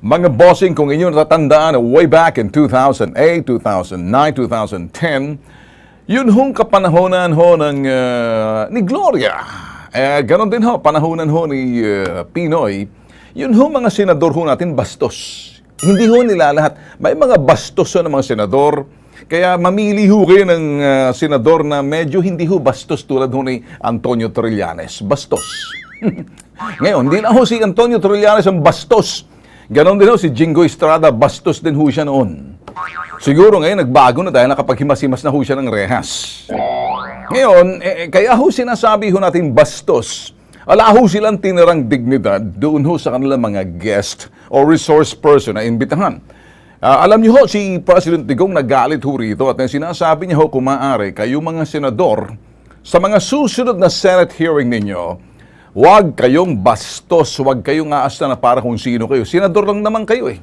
Mga bossing, kung inyo natatandaan, way back in 2008, 2009, 2010, yun hong kapanahonan ho ni Gloria. Ganon din ho, panahonan ho ni Pinoy. Yun ho mga senador ho natin bastos. Hindi ho nila lahat. May mga bastos ho ng mga senador. Kaya mamili ho kayo ng senador na medyo hindi ho bastos tulad ho ni Antonio Trillanes. Bastos. Ngayon, hindi na ho si Antonio Trillanes ang bastos. Ganon din ho si Jingo Estrada, bastos din ho siya noon. Siguro ngayon nagbago na dahil nakapaghimas-himas na ho siya ng rehas. Ngayon, kaya ho sinasabi ho natin bastos. Wala ho silang tinirang dignidad doon ho sa kanilang mga guest o resource person na imbitahan. Alam niyo ho, si President Digong nagalit ho rito at sinasabi niya ho kung maaari, kayong mga senador, sa mga susunod na Senate hearing ninyo, huwag kayong bastos, huwag kayong aasta na para kung sino kayo. Senador lang naman kayo eh.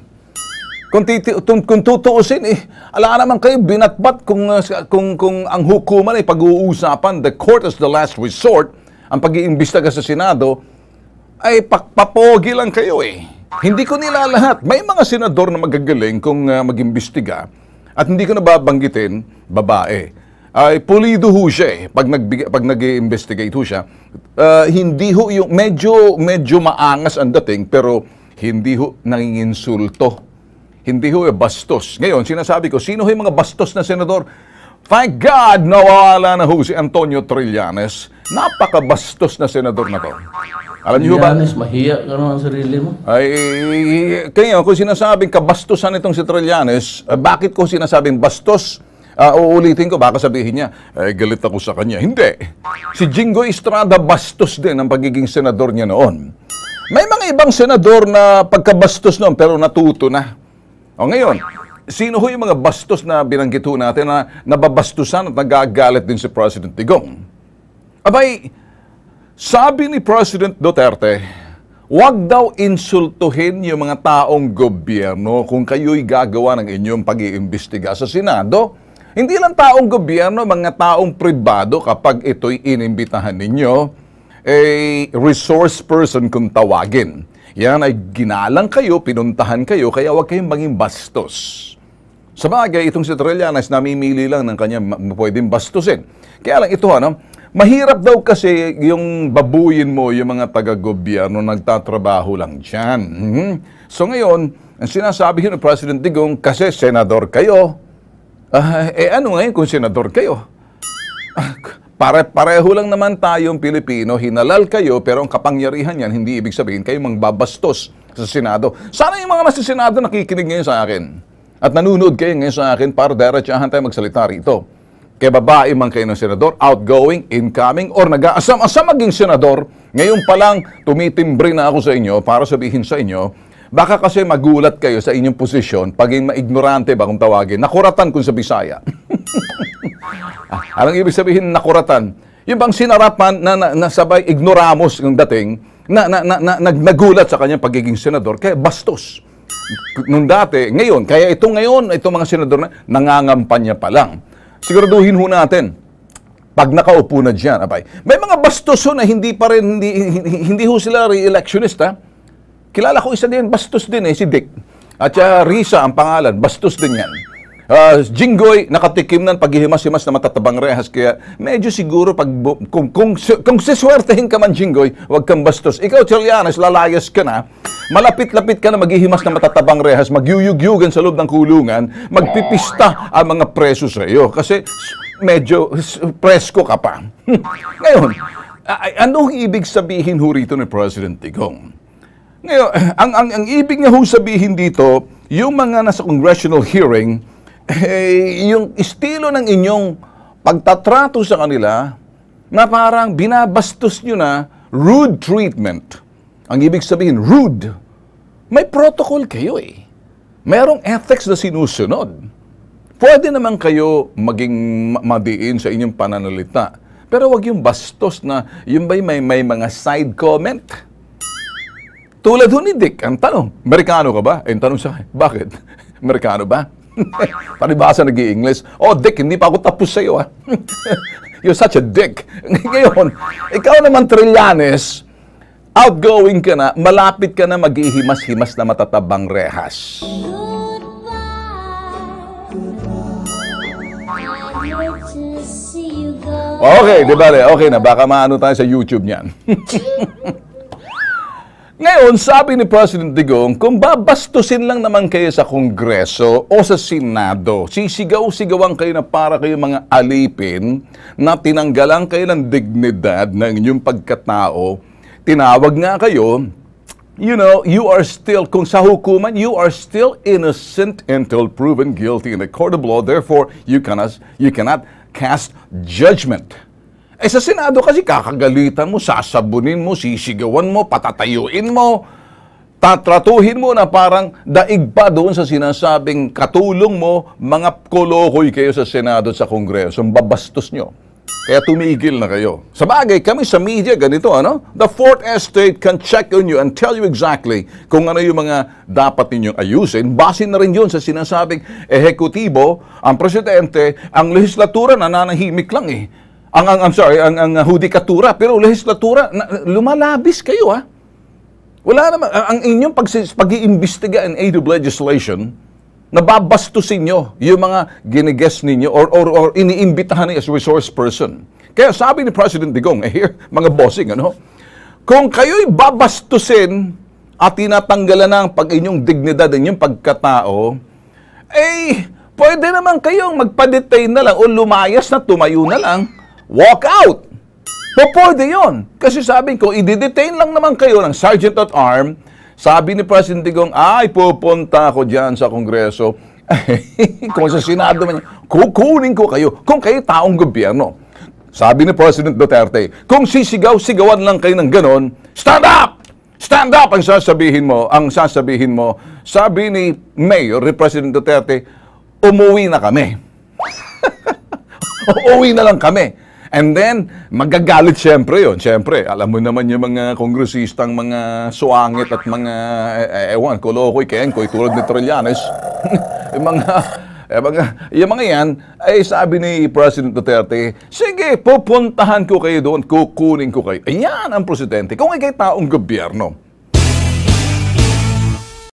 Kung tutuusin ala naman kayo binatbat kung ang hukuman ay pag-uusapan, the court is the last resort, ang pag-iimbestiga sa Senado, ay papogi lang kayo eh. Hindi ko nila lahat. May mga senador na magagaling kung mag-imbestiga at hindi ko na babanggitin, babae. Ay pulido ho siya eh. Pag nag-investigate ho siya, hindi ho yung medyo maangas ang dating pero hindi ho nanginginsulto. Hindi ho bastos. Ngayon, sinasabi ko, sino ho yung mga bastos na senador? Thank God, nawala na ho si Antonio Trillanes. Napakabastos na senador na to. Alam niyo ba? Trillanes, mahiya ka naman sa sarili mo. Ay, kaya kung sinasabing kabastusan itong si Trillanes, bakit ko sinasabing bastos? Uulitin ko, baka sabihin niya, galit ako sa kanya. Hindi. Si Jingo Estrada bastos din ang pagiging senador niya noon. May mga ibang senador na pagkabastos noon pero natuto na. O ngayon, sino ho yung mga bastos na binanggit ho natin na nababastusan at nagagalit din si President Digong? Abay, sabi ni President Duterte, huwag daw insultuhin yung mga taong gobyerno kung kayo'y gagawa ng inyong pag-iimbestiga sa Senado. Hindi lang taong gobyerno, mga taong pribado kapag ito'y inimbitahan ninyo, resource person kung tawagin. Yan ay ginalang kayo, pinuntahan kayo, kaya huwag kayong maging bastos. Sabagay, itong si Trillanes, namimili lang ng kanya pwedeng bastusin. Kaya lang ito, mahirap daw kasi yung babuyin mo yung mga taga-gobyerno nagtatrabaho lang dyan. So ngayon, ang sinasabi ni President Digong, kasi senador kayo, ano ngayon kung senador kayo? Pareho lang naman tayong Pilipino, hinalal kayo, pero ang kapangyarihan yan, hindi ibig sabihin kayo mangbabastos sa Senado. Sana yung mga nasa Senado nakikinig ngayon sa akin. At nanonood kayo ngayon sa akin para diretsahan tayo magsalita rito. Kaya babae man kayo ng senador, outgoing, incoming, or nag-aasam-asam maging senador, ngayon pa lang tumitimbre na ako sa inyo para sabihin sa inyo, baka kasi magulat kayo sa inyong posisyon, paging maignorante ba kung tawagin, nakuratan kung sa Bisaya. Anong ibig sabihin nakuratan? Yung bang sinarapan na sabay ignoramos yung dating, nagulat sa kanyang pagiging senador, kaya bastos. Nung dati, ngayon, kaya itong mga senador na nangangampanya pa lang. Siguraduhin ho natin, pag nakaupo na dyan, may mga bastos ho na hindi ho sila re-electionista. Kilala ko isa din, bastos din si Dick. At Risa ang pangalan, bastos din yan. Jinggoy, nakatikim ng paghihimas-himas na matatabang rehas, kaya medyo siguro kung siswertehin ka man, Jinggoy, huwag kang bastos. Ikaw, Trillanes, lalayas ka na, malapit-lapit ka na maghihimas na matatabang rehas, magyuyug-yugan sa loob ng kulungan, magpipista ang mga preso sa iyo, kasi medyo presko ka pa. Ngayon, anong ibig sabihin ho rito ni President Digong? Ngayon, ang ibig niya ho sabihin dito, yung mga nasa congressional hearing, yung estilo ng inyong pagtatrato sa kanila na parang binabastos nyo na rude treatment. Ang ibig sabihin, rude. May protocol kayo eh. Merong ethics na sinusunod. Pwede naman kayo maging madiin sa inyong pananalita. Pero wag yung bastos na yung may mga side comment. Tulad ho ni Dick, ang tanong, Amerikano ka ba? Ang tanong sa akin, bakit? Amerikano ba? Palibasa nag-i-English. Oh, Dick, hindi pa ako tapos sa'yo, You're such a dick. Ngayon, ikaw naman, Trillanes, outgoing ka na, malapit ka na maghihimas-himas na matatabang rehas. Okay, di ba? Okay na, baka maano tayo sa YouTube niyan. Ngayon, sabi ni President Digong, kung babastusin lang naman kayo sa Kongreso o sa Senado, sisigaw-sigawan kayo na para kayo mga alipin na tinanggalan kayo ng dignidad ng inyong pagkatao, tinawag nga kayo, you know, you are still, kung sa hukuman, you are still innocent until proven guilty in a court of law. Therefore, you cannot cast judgment. Eh sa Senado kasi kakagalitan mo, sasabunin mo, sisigawan mo, patatayuin mo, tatratuhin mo na parang daig pa doon sa sinasabing katulong mo, mga kolokoy kayo sa Senado at sa Kongreso, babastos nyo. Kaya tumigil na kayo. Sa bagay, kami sa media, ganito, ano? The Fourth Estate can check on you and tell you exactly kung ano yung mga dapat ninyong ayusin. Base na rin yun sa sinasabing ehekutibo, ang presidente, ang legislatura nananahimik lang eh. Ang hudikatura, pero legislatura, lumalabis kayo ha. Wala naman, ang inyong pag-iimbestiga in aid of legislation, nababastusin nyo yung mga ginigest ninyo or iniimbitahan niyo as resource person. Kaya sabi ni President Digong, here, mga bossing, ano? Kung kayo'y babastusin at tinatanggalan ng inyong dignidad, inyong pagkatao, eh, pwede naman kayong magpa-detain na lang o lumayas na tumayo na lang. Walk out! Pwede yun. Kasi sabi ko, i-detain lang naman kayo ng Sergeant at Arm. Sabi ni President Digong, ay, pupunta ako dyan sa Kongreso. Kung sa Senado man, kukunin ko kayo. Kung kayo taong gobyerno. Sabi ni President Duterte, kung sisigaw-sigawan lang kayo ng ganon, stand up! Stand up! Ang sasabihin mo, sabi ni Mayor, ni President Duterte, umuwi na kami. Uuwi na lang kami. And then, magagalit siyempre yun. Siyempre, alam mo naman yung mga kongresistang mga suangit at mga, kolokoy, kengkoy, tulad ni Trillanes. yung mga yan, ay sabi ni President Duterte, sige, pupuntahan ko kayo doon, kukunin ko kayo. Ayan ang presidente. Kung ikay taong gobyerno,